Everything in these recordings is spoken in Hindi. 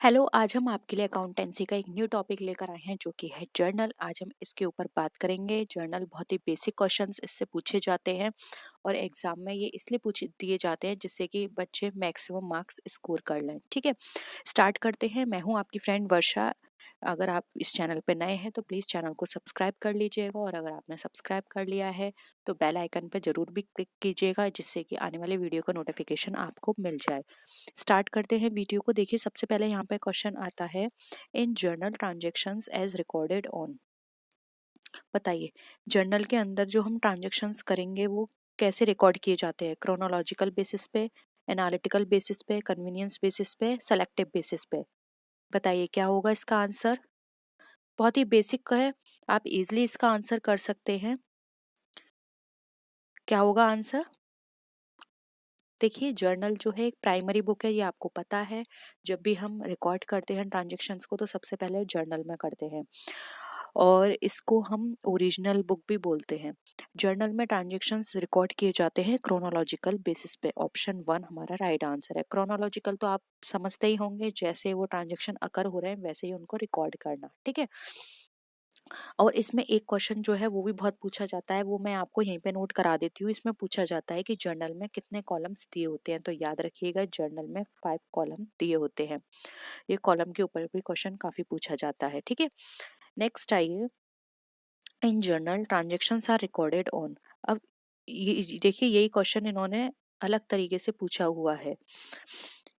हेलो, आज हम आपके लिए अकाउंटेंसी का एक न्यू टॉपिक लेकर आए हैं जो कि है जर्नल। आज हम इसके ऊपर बात करेंगे। जर्नल बहुत ही बेसिक क्वेश्चंस इससे पूछे जाते हैं और एग्जाम में ये इसलिए पूछ दिए जाते हैं जिससे कि बच्चे मैक्सिमम मार्क्स स्कोर कर लें। ठीक है, स्टार्ट करते हैं। मैं हूँ आपकी फ्रेंड वर्षा। अगर आप इस चैनल पर नए हैं तो प्लीज़ चैनल को सब्सक्राइब कर लीजिएगा, और अगर आपने सब्सक्राइब कर लिया है तो बेल आइकन पर ज़रूर भी क्लिक कीजिएगा जिससे कि आने वाले वीडियो का नोटिफिकेशन आपको मिल जाए। स्टार्ट करते हैं वीडियो को। देखिए, सबसे पहले यहाँ पे क्वेश्चन आता है, in journal transactions as recorded on. बताइए, जर्नल के अंदर जो हम ट्रांजेक्शन्स करेंगे वो कैसे रिकॉर्ड किए जाते हैं? क्रोनोलॉजिकल बेसिस पे, एनालिटिकल बेसिस पे, कन्वीनियंस बेसिस पे, सेलेक्टिव बेसिस पे? बताइए क्या होगा इसका आंसर। बहुत ही बेसिक है, आप इजीली इसका आंसर कर सकते हैं। क्या होगा आंसर? देखिए, जर्नल जो है एक प्राइमरी बुक है, ये आपको पता है। जब भी हम रिकॉर्ड करते हैं ट्रांजेक्शन्स को तो सबसे पहले जर्नल में करते हैं, और इसको हम ओरिजिनल बुक भी बोलते हैं। जर्नल में ट्रांजेक्शन्स रिकॉर्ड किए जाते हैं क्रोनोलॉजिकल बेसिस पे। ऑप्शन 1 हमारा राइट आंसर है। क्रोनोलॉजिकल तो आप समझते ही होंगे, जैसे वो ट्रांजेक्शन अकर हो रहे हैं वैसे ही उनको रिकॉर्ड करना। ठीक है, और इसमें एक क्वेश्चन जो है वो भी बहुत पूछा जाता है, वो मैं आपको यहीं पे नोट करा देती हूँ। इसमें पूछा जाता है कि जर्नल में कितने कॉलम्स दिए होते हैं, तो याद रखिएगा जर्नल में 5 कॉलम दिए होते हैं। ये कॉलम के ऊपर भी क्वेश्चन काफी पूछा जाता है। ठीक है, नेक्स्ट आइए, in journal transactions are recorded on. अब ये देखिए, यही क्वेश्चन इन्होंने अलग तरीके से पूछा हुआ है।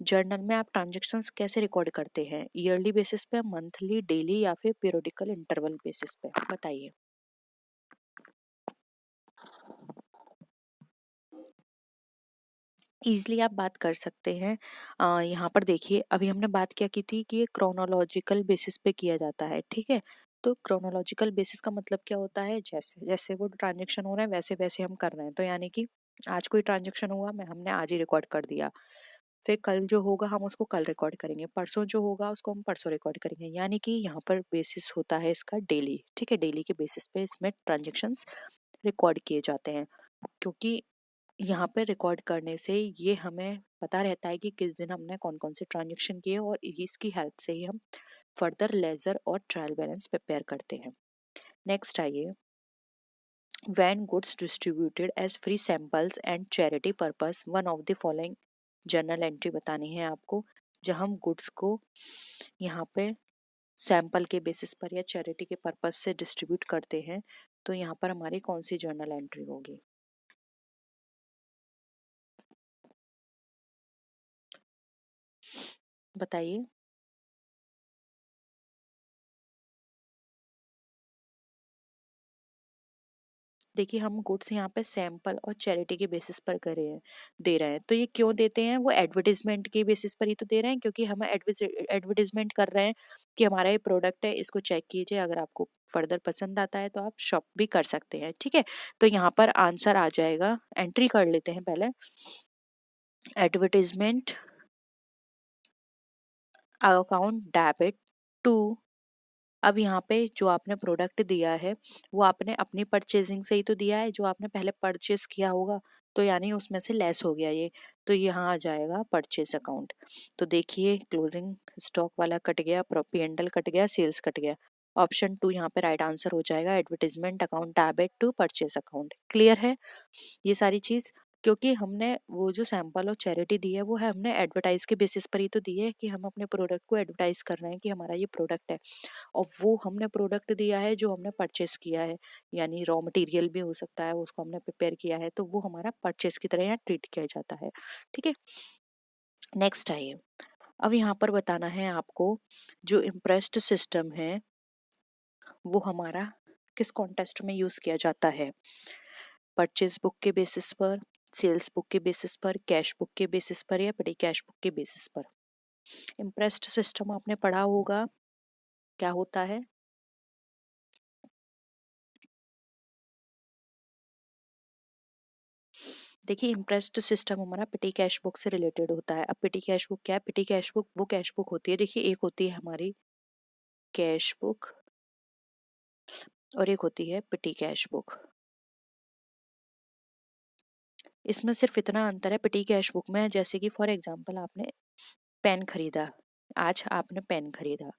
जर्नल में आप ट्रांजेक्शन्स कैसे रिकॉर्ड करते हैं? ईयरली बेसिस पे, मंथली, डेली या फिर पीरियोडिकल इंटरवल बेसिस पे? बताइए। ईज़िली आप बात कर सकते हैं। यहाँ पर देखिए, अभी हमने बात क्या की थी कि ये क्रोनोलॉजिकल बेसिस पे किया जाता है। ठीक है, तो क्रोनोलॉजिकल बेसिस का मतलब क्या होता है? जैसे जैसे वो ट्रांजेक्शन हो रहा है वैसे वैसे हम कर रहे हैं। तो यानी कि आज कोई ट्रांजेक्शन हुआ, मैं हमने आज ही रिकॉर्ड कर दिया। फिर कल जो होगा हम उसको कल रिकॉर्ड करेंगे, परसों जो होगा उसको हम परसों रिकॉर्ड करेंगे। यानी कि यहाँ पर बेसिस होता है इसका डेली। ठीक है, डेली के बेसिस पे इसमें ट्रांजेक्शन्स रिकॉर्ड किए जाते हैं, क्योंकि यहाँ पे रिकॉर्ड करने से ये हमें पता रहता है कि किस दिन हमने कौन कौन से ट्रांजेक्शन किए, और इसकी हेल्प से ही हम फर्दर लेजर और ट्रायल बैलेंस प्रिपेयर करते हैं। नेक्स्ट आइए, when goods distributed as free samples and charity purpose, one of the following journal entry बतानी है आपको। जब हम गुड्स को यहाँ पे सैंपल के बेसिस पर या चैरिटी के पर्पस से डिस्ट्रीब्यूट करते हैं, तो यहाँ पर हमारी कौन सी जर्नल एंट्री होगी? बताइए। देखिए, हम गुड्स यहाँ पे सैंपल और चैरिटी के बेसिस पर करे हैं, दे रहे हैं। तो ये क्यों देते हैं? वो एडवर्टीजमेंट के बेसिस पर ही तो दे रहे हैं, क्योंकि हम एडवर्टीजमेंट कर रहे हैं कि हमारा ये प्रोडक्ट है, इसको चेक कीजिए, अगर आपको फर्दर पसंद आता है तो आप शॉप भी कर सकते हैं। ठीक है, तो यहाँ पर आंसर आ जाएगा, एंट्री कर लेते हैं पहले। Advertisement account debit to. अब यहाँ पे जो आपने प्रोडक्ट दिया है वो आपने अपनी परचेजिंग से ही तो दिया है, जो आपने पहले परचेज किया होगा, तो यानी उसमें से लेस हो गया ये। तो यहाँ आ जाएगा परचेज अकाउंट। तो देखिए, क्लोजिंग स्टॉक वाला कट गया, P&L कट गया, सेल्स कट गया। ऑप्शन 2 यहाँ पे राइट आंसर हो जाएगा, advertisement account debit to purchase account. Clear है ये सारी चीज? क्योंकि हमने वो जो सैंपल और चैरिटी दी है वो है हमने एडवर्टाइज के बेसिस पर ही तो दी है, कि हम अपने प्रोडक्ट को एडवर्टाइज कर रहे हैं कि हमारा ये प्रोडक्ट है। और वो हमने प्रोडक्ट दिया है जो हमने परचेस किया है, यानी रॉ मटेरियल भी हो सकता है, उसको हमने प्रिपेयर किया है, तो वो हमारा परचेस की तरह यहाँ ट्रीट किया जाता है। ठीक है, नेक्स्ट आइए। अब यहाँ पर बताना है आपको, जो इम्प्रेस्ड सिस्टम है वो हमारा किस कॉन्टेस्ट में यूज किया जाता है? परचेज बुक के बेसिस पर, सेल्स बुक के बेसिस पर, कैश बुक के बेसिस पर, या पेटी कैश बुक के बेसिस पर? इम्प्रेस्ड सिस्टम आपने पढ़ा होगा, क्या होता है? देखिए, इम्प्रेस्ड सिस्टम हमारा पिटी कैश बुक से रिलेटेड होता है। अब पिटी कैश बुक क्या है? पिटी कैश बुक वो कैश बुक होती है, देखिए, एक होती है हमारी कैश बुक और एक होती है पिटी कैश बुक। इसमें सिर्फ इतना अंतर है पिटी कैश बुक में, जैसे कि फॉर एग्जांपल आपने पेन खरीदा, आज आपने पेन खरीदा,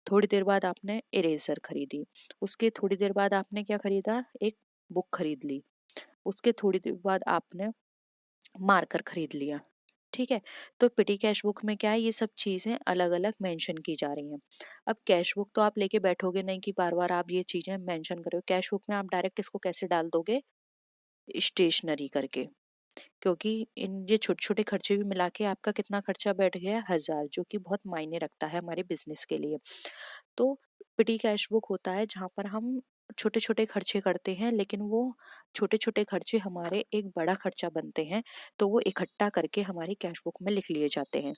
थोड़ी देर बाद आपने इरेजर खरीदी, उसके थोड़ी देर बाद आपने क्या खरीदा, एक बुक खरीद ली, उसके थोड़ी देर बाद आपने मार्कर खरीद लिया। ठीक है, तो पिटी कैश बुक में क्या है, ये सब चीजें अलग अलग मेंशन की जा रही हैं। अब कैश बुक तो आप लेके बैठोगे नहीं कि बार बार आप ये चीजें मेंशन करो। कैश बुक में आप डायरेक्ट इसको कैसे डाल दोगे, स्टेशनरी करके, क्योंकि इन ये छोटे छोटे खर्चे भी मिला के आपका कितना खर्चा बैठ गया, 1000, जो कि बहुत मायने रखता है हमारे बिजनेस के लिए। तो पिटी कैश बुक होता है जहाँ पर हम छोटे छोटे खर्चे करते हैं, लेकिन वो छोटे छोटे खर्चे हमारे एक बड़ा खर्चा बनते हैं, तो वो इकट्ठा करके हमारी कैश बुक में लिख लिए जाते हैं।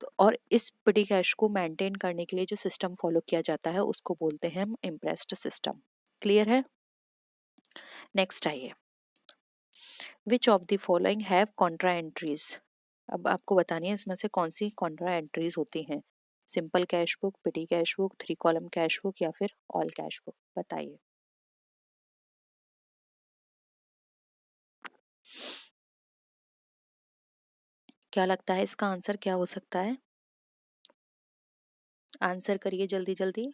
तो और इस पिटी कैश को मेंटेन करने के लिए जो सिस्टम फॉलो किया जाता है उसको बोलते हैं हम इम्प्रेस्ड सिस्टम। क्लियर है? नेक्स्ट आइए, विच of the following have Contra entries. अब आपको बतानी है इसमें से कौन सी कॉन्ट्रा एंट्रीज होती हैं। Simple cash book, petty cash book, 3 column cash book या फिर ऑल कैश बुक, बताइए। क्या लगता है इसका आंसर क्या हो सकता है? आंसर करिए जल्दी जल्दी।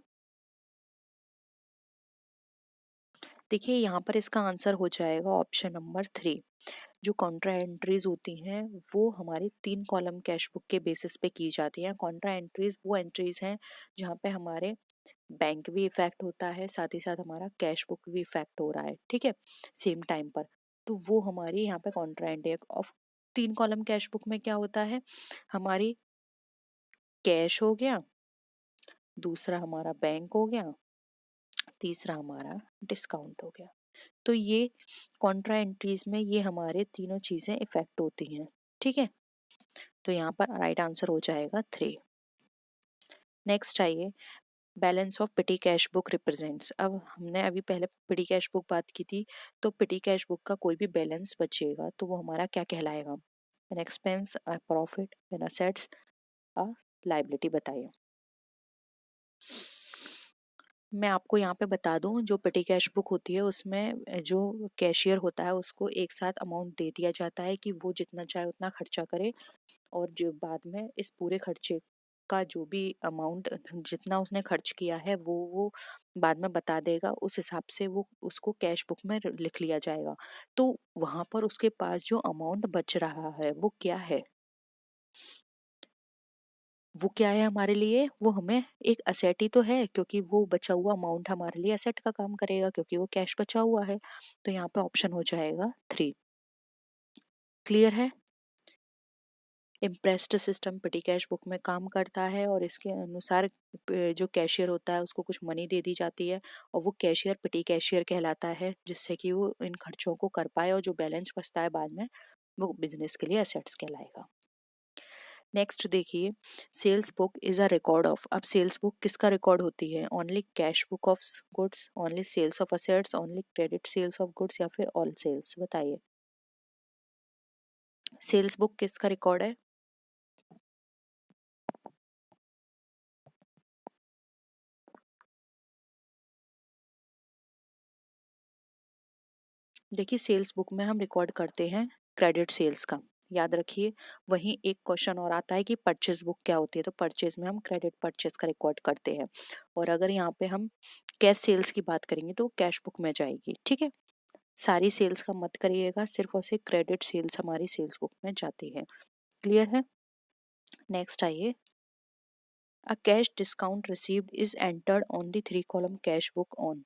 देखिए यहाँ पर इसका आंसर हो जाएगा ऑप्शन नंबर 3। जो कॉन्ट्रा एंट्रीज होती हैं वो हमारी 3 कॉलम कैश बुक के बेसिस पे की जाती हैं। कॉन्ट्रा एंट्रीज वो एंट्रीज हैं जहाँ पे हमारे बैंक भी इफेक्ट होता है, साथ ही साथ हमारा कैश बुक भी इफेक्ट हो रहा है, ठीक है, सेम टाइम पर। तो वो हमारी यहाँ पे Contra entry of 3 column cash book में क्या होता है, हमारी कैश हो गया, दूसरा हमारा बैंक हो गया, तीसरा हमारा डिस्काउंट हो गया। तो ये कॉन्ट्रा एंट्रीज में ये हमारे तीनों चीजें इफेक्ट होती हैं, ठीक है। तो यहाँ पर राइट आंसर हो जाएगा 3। नेक्स्ट आइए, balance of petty cash book represents. अब हमने अभी पहले पिटी कैश बुक बात की थी, तो पिटी कैश बुक का कोई भी बैलेंस बचेगा तो वो हमारा क्या कहलाएगा, an expense, a profit, an assets, a liability, बताइए। मैं आपको यहाँ पे बता दूं, जो पिटी कैश बुक होती है उसमें जो कैशियर होता है उसको एक साथ अमाउंट दे दिया जाता है कि वो जितना चाहे उतना खर्चा करे, और जो बाद में इस पूरे खर्चे का जो भी अमाउंट जितना उसने खर्च किया है वो बाद में बता देगा, उस हिसाब से वो उसको कैश बुक में लिख लिया जाएगा। तो वहां पर उसके पास जो अमाउंट बच रहा है वो क्या है, वो क्या है हमारे लिए, वो हमें एक असेट ही तो है, क्योंकि वो बचा हुआ अमाउंट हमारे लिए असेट का काम करेगा, क्योंकि वो कैश बचा हुआ है। तो यहाँ पे ऑप्शन हो जाएगा 3। क्लियर है? इम्प्रेस्ड सिस्टम पिटी कैश बुक में काम करता है, और इसके अनुसार जो कैशियर होता है उसको कुछ मनी दे दी जाती है, और वो कैशियर पिटी कैशियर कहलाता है, जिससे कि वो इन खर्चों को कर पाए, और जो बैलेंस बचता है बाद में वो बिजनेस के लिए एसेट्स कहलाएगा। नेक्स्ट देखिए, sales book is a record of. अब सेल्स बुक किसका रिकॉर्ड होती है, only cash book of goods, only sales of assets, only credit sales of goods, या फिर ऑल सेल्स, बताइए। सेल्स बुक किसका रिकॉर्ड है? देखिए सेल्स बुक में हम रिकॉर्ड करते हैं क्रेडिट सेल्स का, याद रखिए। वहीं एक क्वेश्चन और आता है कि परचेज बुक क्या होती है, तो परचेज में हम क्रेडिट परचेज का रिकॉर्ड करते हैं। और अगर यहाँ पे हम कैश सेल्स की बात करेंगे तो कैश बुक में जाएगी, ठीक है। सारी सेल्स का मत करिएगा, सिर्फ और सिर्फ क्रेडिट सेल्स हमारी सेल्स बुक में जाती है। क्लियर है? नेक्स्ट आइए, a cash discount received is entered on the 3 column cash book on.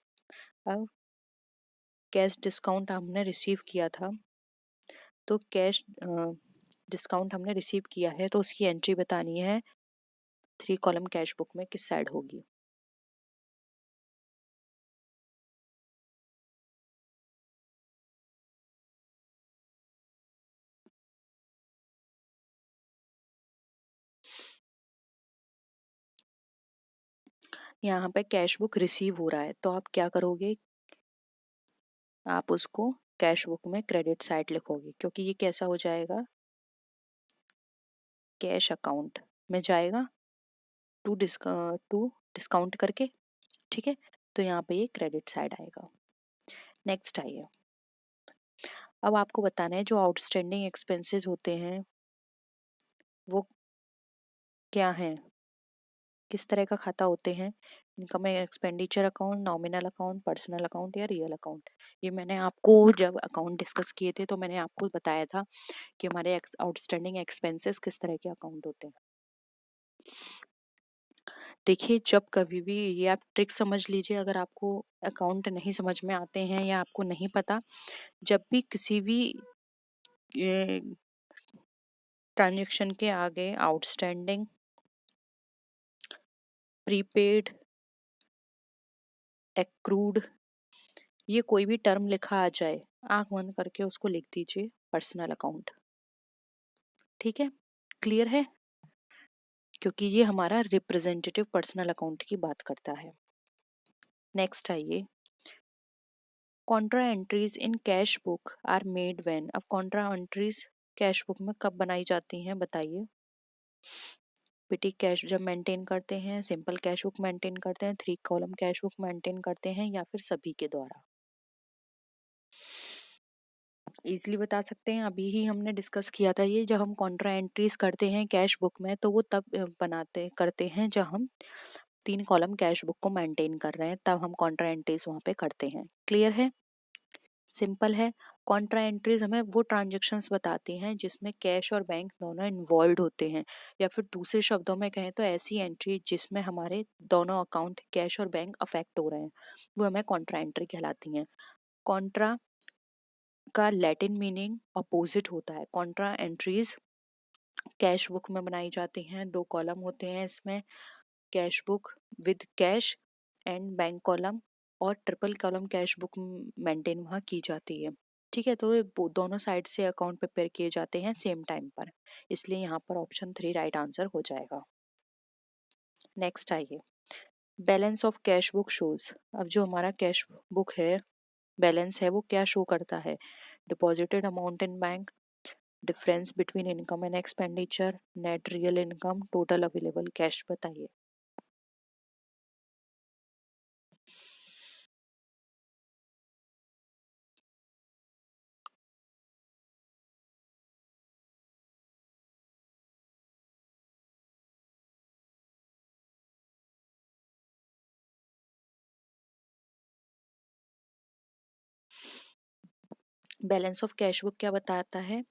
अब कैश डिस्काउंट हमने रिसीव किया था, तो कैश डिस्काउंट हमने रिसीव किया है तो उसकी एंट्री बतानी है 3 कॉलम कैश बुक में किस साइड होगी। यहाँ पे कैश बुक रिसीव हो रहा है तो आप क्या करोगे, आप उसको कैश बुक में क्रेडिट साइड लिखोगे, क्योंकि ये कैसा हो जाएगा, कैश अकाउंट में जाएगा, टू डिस्काउंट करके, ठीक है। तो यहाँ पे ये क्रेडिट साइड आएगा। नेक्स्ट आइए, अब आपको बताना है जो आउटस्टैंडिंग एक्सपेंसेस होते हैं वो क्या हैं। किस तरह का खाता होते हैं? Income and expenditure account, nominal account, personal account या रियल अकाउंट। ये मैंने आपको जब अकाउंट डिस्कस किए थे तो मैंने आपको बताया था कि हमारे आउटस्टैंडिंग एक्सपेंसेस किस तरह के अकाउंट होते हैं। देखिए, जब कभी भी ये आप ट्रिक समझ लीजिए, अगर आपको अकाउंट नहीं समझ में आते हैं या आपको नहीं पता, जब भी किसी भी ट्रांजैक्शन के आगे आउटस्टैंडिंग, प्रीपेड, एक्रूड, ये कोई भी टर्म लिखा आ जाए, आंख बंद करके उसको लिख दीजिए पर्सनल अकाउंट। ठीक है, क्लियर है? क्योंकि ये हमारा रिप्रेजेंटेटिव पर्सनल अकाउंट की बात करता है। नेक्स्ट आइए, contra entries in cash book are made when. अब कॉन्ट्रा एंट्रीज कैश बुक में कब बनाई जाती हैं बताइए? पिटी कैश जब मेंटेन करते हैं, सिंपल कैश बुक मेंटेन करते हैं, 3 कॉलम कैश बुक मेंटेन करते हैं, या फिर सभी के द्वारा। इजीली बता सकते हैं, अभी ही हमने डिस्कस किया था ये, जब हम कॉन्ट्रा एंट्रीज करते हैं कैश बुक में तो वो तब बनाते करते हैं जब हम 3 कॉलम कैश बुक को मेंटेन कर रहे हैं, तब हम कॉन्ट्रा एंट्रीज वहाँ पे करते हैं। क्लियर है? सिंपल है। कॉन्ट्रा एंट्रीज हमें वो ट्रांजेक्शन्स बताती हैं जिसमें कैश और बैंक दोनों इन्वॉल्व होते हैं, या फिर दूसरे शब्दों में कहें तो ऐसी एंट्री जिसमें हमारे दोनों अकाउंट कैश और बैंक अफेक्ट हो रहे हैं, वो हमें कॉन्ट्रा एंट्री कहलाती हैं। कॉन्ट्रा का लैटिन मीनिंग अपोजिट होता है। कॉन्ट्रा एंट्रीज कैश बुक में बनाई जाती हैं, 2 कॉलम होते हैं इसमें, cash book with cash and bank column, और triple column cash book maintain वहाँ की जाती है। ठीक है, तो ये दोनों साइड से अकाउंट प्रिपेयर किए जाते हैं सेम टाइम पर, इसलिए यहाँ पर ऑप्शन 3 राइट आंसर हो जाएगा। नेक्स्ट आइए, balance of cash book shows. अब जो हमारा कैश बुक है, बैलेंस है, वो क्या शो करता है? Deposited amount in bank, difference between income and expenditure, net real income, total available cash. बताइए। बैलेंस ऑफ कैश बुक क्या बताता है?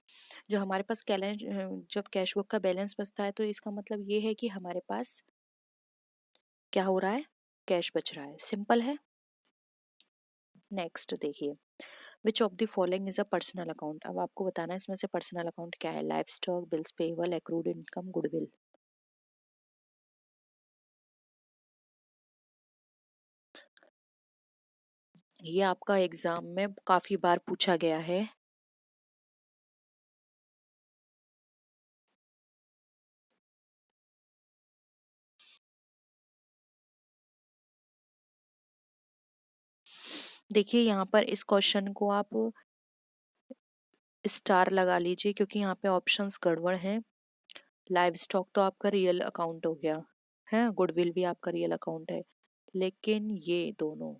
जो हमारे पास जब कैश बुक का बैलेंस बचता है तो इसका मतलब ये है कि हमारे पास क्या हो रहा है? कैश बच रहा है। सिंपल है। नेक्स्ट देखिए, विच of the following is a personal account. अब आपको बताना है इसमें से पर्सनल अकाउंट क्या है? Life stock, bills payable, accrued income, goodwill. ये आपका एग्जाम में काफी बार पूछा गया है। देखिए, यहाँ पर इस क्वेश्चन को आप स्टार लगा लीजिए क्योंकि यहाँ पे ऑप्शंस गड़बड़ हैं। लाइव स्टॉक तो आपका रियल अकाउंट हो गया है, गुडविल भी आपका रियल अकाउंट है, लेकिन ये दोनों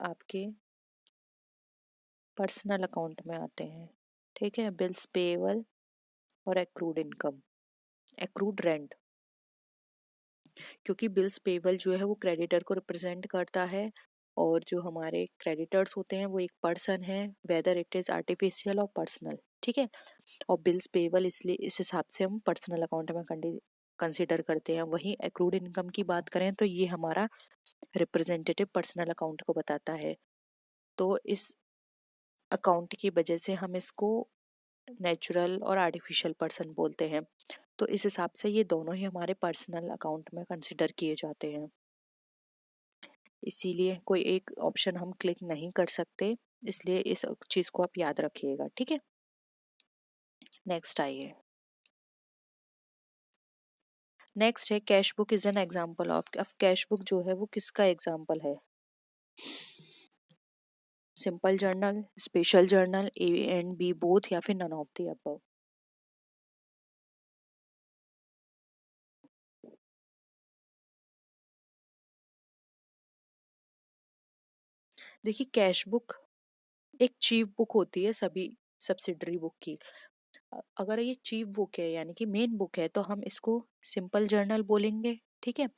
आपके पर्सनल अकाउंट में आते हैं। ठीक है, बिल्स पेएबल और एक्रूड इनकम, एक्रूड रेंट, क्योंकि बिल्स पेएबल जो है वो क्रेडिटर को रिप्रेजेंट करता है, और जो हमारे क्रेडिटर्स होते हैं वो एक पर्सन है, वेदर इट इज आर्टिफिशियल और पर्सनल। ठीक है, और बिल्स पेएबल इसलिए इस हिसाब से हम पर्सनल अकाउंट में कंसिडर करते हैं। वहीं एक्रूड इनकम की बात करें तो ये हमारा रिप्रेजेंटेटिव पर्सनल अकाउंट को बताता है। तो इस अकाउंट की वजह से हम इसको नेचुरल और आर्टिफिशियल पर्सन बोलते हैं। तो इस हिसाब से ये दोनों ही हमारे पर्सनल अकाउंट में कंसिडर किए जाते हैं, इसीलिए कोई एक ऑप्शन हम क्लिक नहीं कर सकते, इसलिए इस चीज को आप याद रखिएगा। ठीक है, नेक्स्ट आइए। नेक्स्ट है, cash book is an example of. अब कैश बुक जो है वो किसका एग्जाम्पल है? Simple journal, special journal, A and B both, या फिर नन ऑफ द अबव। देखिए, कैश बुक एक चीफ बुक होती है सभी सब्सिडरी बुक की। अगर ये चीफ बुक है यानी कि मेन बुक है तो हम इसको सिंपल जर्नल बोलेंगे, ठीक है,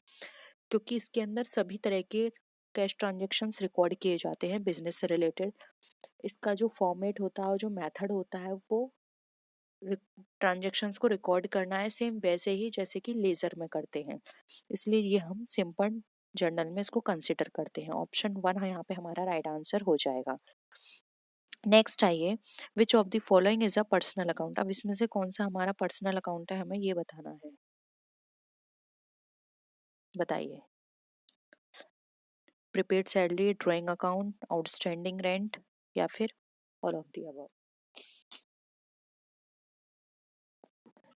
क्योंकि इसके अंदर सभी तरह के कैश ट्रांजेक्शन्स रिकॉर्ड किए जाते हैं बिजनेस से रिलेटेड। इसका जो फॉर्मेट होता है और जो मेथड होता है वो ट्रांजेक्शन्स को रिकॉर्ड करना है सेम वैसे ही जैसे कि लेजर में करते हैं, इसलिए ये हम सिंपल जर्नल में इसको कंसिडर करते हैं। ऑप्शन 1 यहाँ पे हमारा राइट आंसर हो जाएगा। नेक्स्ट आइए, विच of the following is a personal account. अब इसमें से कौन सा हमारा पर्सनल अकाउंट है हमें ये बताना है, बताइए। Prepaid salary, drawing account, outstanding rent या फिर ऑल ऑफ द अबव।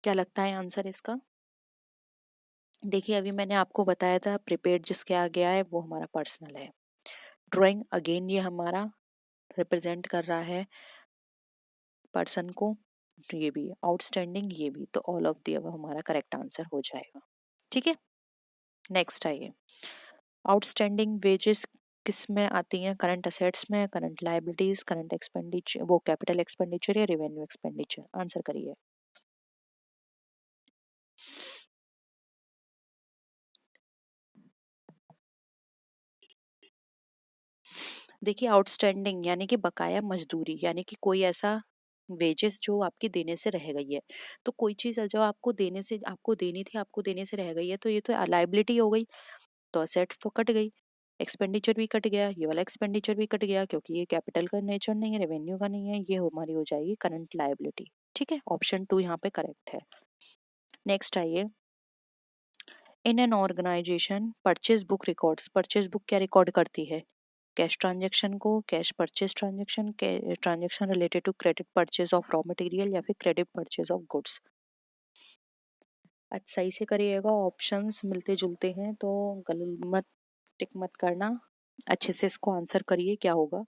क्या लगता है आंसर इसका? देखिए अभी मैंने आपको बताया था प्रीपेड जिसके आ गया है वो हमारा पर्सनल है। ड्राइंग अगेन ये हमारा रिप्रेजेंट कर रहा है पर्सन को, ये भी आउटस्टैंडिंग ये भी, तो ऑल ऑफ द अबव हमारा करेक्ट आंसर हो जाएगा, ठीक है। नेक्स्ट आइए, आउटस्टैंडिंग वेजेस किस में आती हैं? करंट असेट्स में, करंट लायबिलिटीज, करंट एक्सपेंडिचर, वो कैपिटल एक्सपेंडिचर या रेवेन्यू एक्सपेंडिचर? आंसर करिए। देखिए आउटस्टैंडिंग यानी कि बकाया मजदूरी, यानी कि कोई ऐसा वेजेस जो आपकी देने से रह गई है, तो कोई चीज जो आपको देने से आपको देनी थी आपको देने से रह गई है तो ये तो लाइबिलिटी हो गई, तो असेट्स तो कट गई, एक्सपेंडिचर भी कट गया, ये वाला एक्सपेंडिचर भी कट गया क्योंकि ये कैपिटल का नेचर नहीं है, रेवेन्यू का नहीं है, ये हमारी हो जाएगी करंट लायबिलिटी, ठीक है। ऑप्शन 2 यहाँ पे करेक्ट है। नेक्स्ट आइए, in an organisation purchase book records, purchase book क्या रिकॉर्ड करती है? कैश ट्रांजेक्शन को, cash purchase transaction, transaction related to credit purchase of raw material या फिर क्रेडिट परचेज ऑफ गुड्स। आज सही से करिएगा, ऑप्शंस मिलते जुलते हैं तो गलत मत टिक मत करना, अच्छे से इसको आंसर करिए क्या होगा।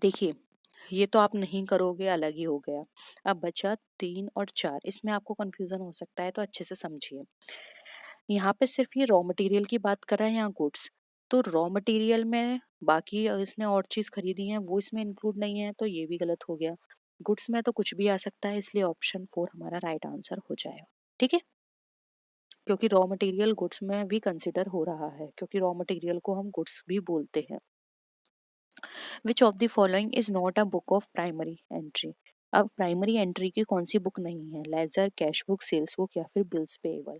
देखिए ये तो आप नहीं करोगे अलग ही हो गया। अब बचा 3 और 4, इसमें आपको कंफ्यूजन हो सकता है तो अच्छे से समझिए। यहाँ पे सिर्फ ये रॉ मटेरियल की बात कर रहे हैं यहाँ गुड्स, तो रॉ मटेरियल में बाकी इसने और चीज खरीदी है वो इसमें इंक्लूड नहीं है तो ये भी गलत हो गया। गुड्स में तो कुछ भी आ सकता है इसलिए ऑप्शन 4 हमारा राइट आंसर हो जाएगा, ठीक है, क्योंकि रॉ मटेरियल गुड्स में भी कंसिडर हो रहा है, क्योंकि रॉ मटेरियल को हम गुड्स भी बोलते हैं। Which of the following is not a book of primary entry. अब प्राइमरी एंट्री की कौन सी बुक नहीं है? Ledger, cash book, sales book या फिर बिल्स पेएबल।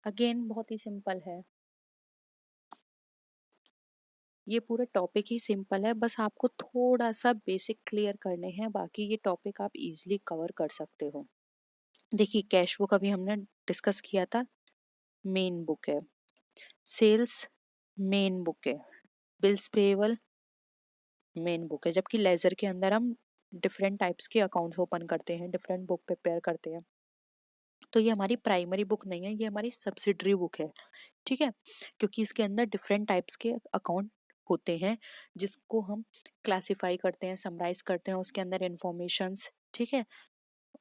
अगेन बहुत ही सिंपल है, ये पूरा टॉपिक ही सिंपल है, बस आपको थोड़ा सा बेसिक क्लियर करने हैं, बाकी ये टॉपिक आप इजीली कवर कर सकते हो। देखिए कैश बुक अभी हमने डिस्कस किया था, मेन बुक है। सेल्स मेन बुक है। बिल्स पेएबल मेन बुक है, जबकि लेजर के अंदर हम डिफरेंट टाइप्स के अकाउंट्स ओपन करते हैं, डिफरेंट बुक प्रिपेयर करते हैं, तो ये हमारी प्राइमरी बुक नहीं है, ये हमारी सब्सिडरी बुक है, ठीक है, क्योंकि इसके अंदर डिफरेंट टाइप्स के अकाउंट होते हैं जिसको हम क्लासिफाई करते हैं, समराइज करते हैं उसके अंदर इंफॉर्मेशंस, ठीक है,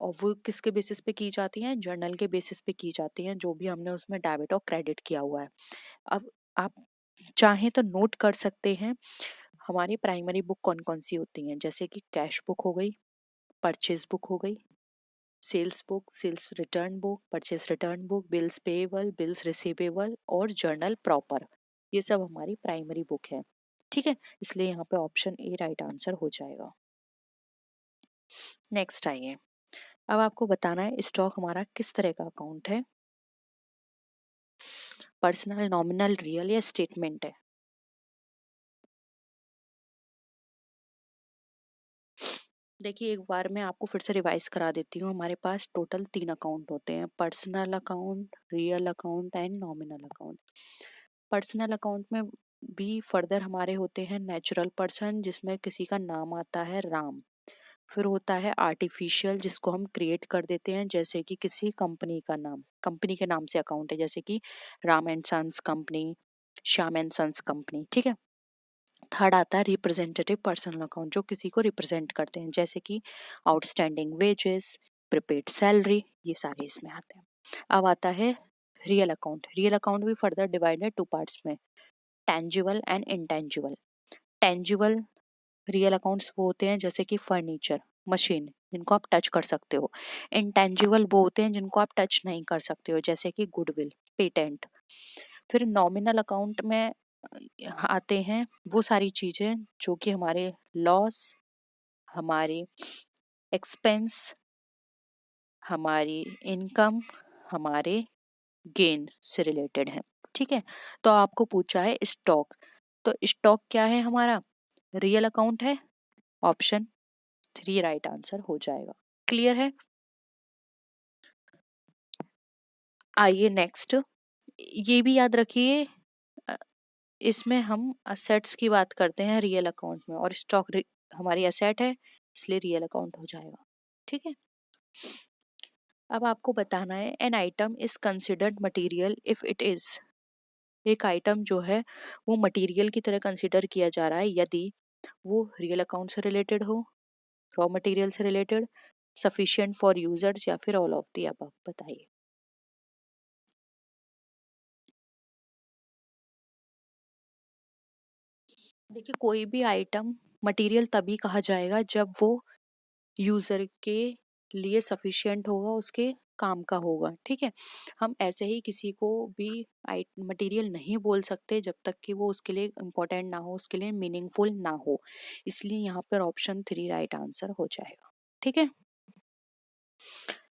और वो किसके बेसिस पे की जाती हैं? जर्नल के बेसिस पे की जाती हैं, जो भी हमने उसमें डेबिट और क्रेडिट किया हुआ है। अब आप चाहें तो नोट कर सकते हैं हमारी प्राइमरी बुक कौन कौन सी होती हैं, जैसे कि कैश बुक हो गई, परचेज बुक हो गई, sales book, sales return book, purchase return book, bills payable, bills receivable और जर्नल प्रॉपर, ये सब हमारी प्राइमरी बुक है, ठीक है, इसलिए यहाँ पे ऑप्शन ए राइट आंसर हो जाएगा। नेक्स्ट आइए, अब आपको बताना है स्टॉक हमारा किस तरह का अकाउंट है, पर्सनल, नॉमिनल, रियल या स्टेटमेंट है। देखिए एक बार मैं आपको फिर से रिवाइज करा देती हूँ, हमारे पास टोटल 3 अकाउंट होते हैं, personal account, real account and nominal account. Personal account में भी फर्दर हमारे होते हैं नेचुरल पर्सन जिसमें किसी का नाम आता है राम, फिर होता है आर्टिफिशियल जिसको हम क्रिएट कर देते हैं, जैसे कि किसी कंपनी का नाम, कंपनी के नाम से अकाउंट है, जैसे कि Ram and sons company, Shyam and sons company, ठीक है। थर्ड आता है रिप्रेजेंटेटिव पर्सनल अकाउंट जो किसी को रिप्रेजेंट करते हैं, जैसे कि आउटस्टैंडिंग वेजेस, प्रीपेड सैलरी, ये सारे इसमें आते हैं। अब आता है रियल अकाउंट, रियल अकाउंट भी फर्दर डिवाइडेड 2 पार्ट्स में, tangible and intangible. Tangible real accounts वो होते हैं जैसे कि फर्नीचर, मशीन, जिनको आप टच कर सकते हो। इंटेंजिबल वो होते हैं जिनको आप टच नहीं कर सकते हो, जैसे कि गुडविल, पेटेंट। फिर नॉमिनल अकाउंट में आते हैं वो सारी चीजें जो कि हमारे लॉस, हमारी एक्सपेंस, हमारी इनकम, हमारे गेन से रिलेटेड है। ठीक है, तो आपको पूछा है स्टॉक, तो स्टॉक क्या है हमारा? रियल अकाउंट है। ऑप्शन 3 राइट आंसर हो जाएगा। क्लियर है? आइए नेक्स्ट, ये भी याद रखिए, अ, इसमें हम असेट्स की बात करते हैं रियल अकाउंट में, और स्टॉक हमारी असेट है, इसलिए रियल अकाउंट हो जाएगा। ठीक है, अब आपको बताना है an item is considered material if it is, एक आइटम जो है वो मटेरियल की तरह कंसिडर किया जा रहा है यदि वो रियल अकाउंट से रिलेटेड हो, रॉ मटेरियल से रिलेटेड, सफिशिएंट फॉर यूजर्स, या फिर ऑल ऑफ दी अबव। बताइए। देखिए, कोई भी आइटम मटेरियल तभी कहा जाएगा जब वो यूजर के लिए सफिशिएंट होगा, उसके काम का होगा। ठीक है, हम ऐसे ही किसी को भी मटेरियल नहीं बोल सकते जब तक कि वो उसके लिए इम्पोर्टेंट ना हो, उसके लिए मीनिंगफुल ना हो। इसलिए यहाँ पर ऑप्शन 3 राइट आंसर हो जाएगा। ठीक है,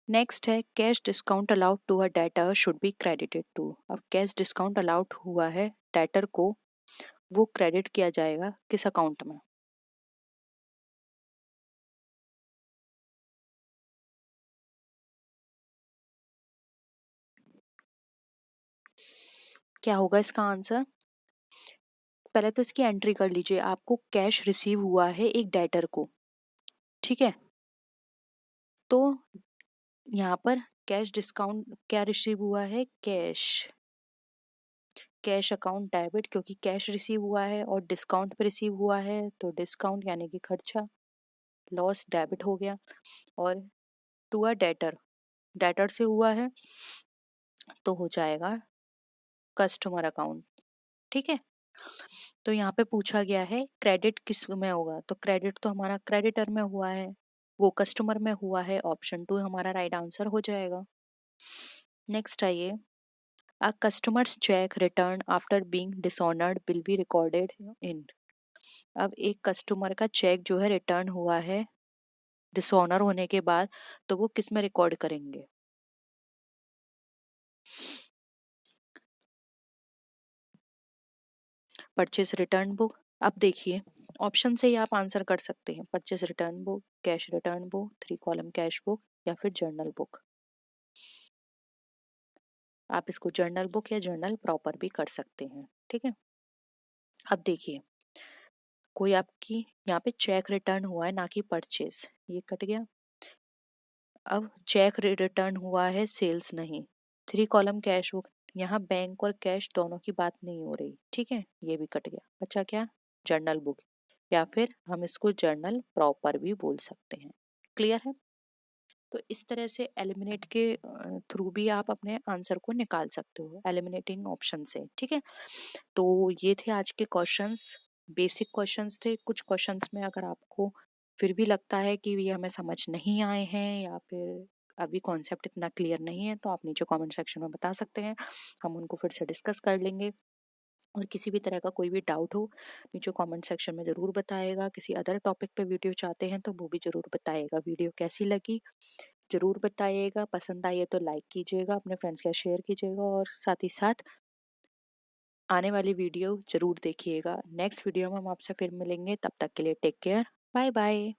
नेक्स्ट है cash discount allowed to a debtor should be credited to. अब कैश डिस्काउंट अलाउड हुआ है डेटर को, वो क्रेडिट किया जाएगा किस अकाउंट में? क्या होगा इसका आंसर? पहले तो इसकी एंट्री कर लीजिए, आपको कैश रिसीव हुआ है एक डेटर को। ठीक है, तो यहाँ पर कैश डिस्काउंट क्या रिसीव हुआ है? कैश, कैश अकाउंट डेबिट, क्योंकि कैश रिसीव हुआ है और डिस्काउंट पे रिसीव हुआ है, तो डिस्काउंट यानी कि खर्चा, लॉस डेबिट हो गया। और टू अ डेटर, डेटर से हुआ है तो हो जाएगा कस्टमर अकाउंट। ठीक है, तो यहाँ पे पूछा गया है क्रेडिट किस में होगा, तो क्रेडिट तो हमारा क्रेडिटर में हुआ है, वो कस्टमर में हुआ है। ऑप्शन 2 हमारा राइट आंसर हो जाएगा। नेक्स्ट आइए, a customer's cheque return after being dishonoured will be recorded in. अब एक कस्टमर का चेक जो है रिटर्न हुआ है डिसऑनर होने के बाद, तो वो किस में रिकॉर्ड करेंगे? Purchase return book. अब देखिए, ऑप्शन से ही आप आंसर कर सकते हैं, purchase return book, cash return book, 3 column cash book, या फिर जर्नल बुक। आप इसको जर्नल बुक या जर्नल प्रॉपर भी कर सकते हैं। ठीक है, अब देखिए, कोई आपकी यहाँ पे चेक रिटर्न हुआ है ना कि परचेज, ये कट गया। अब चेक रिटर्न हुआ है, सेल्स नहीं। 3 कॉलम कैश बुक, यहाँ बैंक और कैश दोनों की बात नहीं हो रही। ठीक है, ये भी कट गया। बचा क्या? जर्नल बुक, या फिर हम इसको जर्नल प्रॉपर भी बोल सकते हैं। क्लियर है? तो इस तरह से एलिमिनेट के थ्रू भी आप अपने आंसर को निकाल सकते हो, एलिमिनेटिंग ऑप्शन से। ठीक है, तो ये थे आज के क्वेश्चंस, बेसिक क्वेश्चंस थे। कुछ क्वेश्चंस में अगर आपको फिर भी लगता है कि ये हमें समझ नहीं आए हैं, या फिर अभी कॉन्सेप्ट इतना क्लियर नहीं है, तो आप नीचे कमेंट सेक्शन में बता सकते हैं, हम उनको फिर से डिस्कस कर लेंगे। और किसी भी तरह का कोई भी डाउट हो, नीचे कमेंट सेक्शन में ज़रूर बताएगा। किसी अदर टॉपिक पे वीडियो चाहते हैं तो वो भी ज़रूर बताइएगा। वीडियो कैसी लगी ज़रूर बताइएगा, पसंद आई है तो लाइक कीजिएगा, अपने फ्रेंड्स के साथ शेयर कीजिएगा, और साथ ही साथ आने वाली वीडियो ज़रूर देखिएगा। नेक्स्ट वीडियो में हम आपसे फिर मिलेंगे, तब तक के लिए टेक केयर, बाय बाय।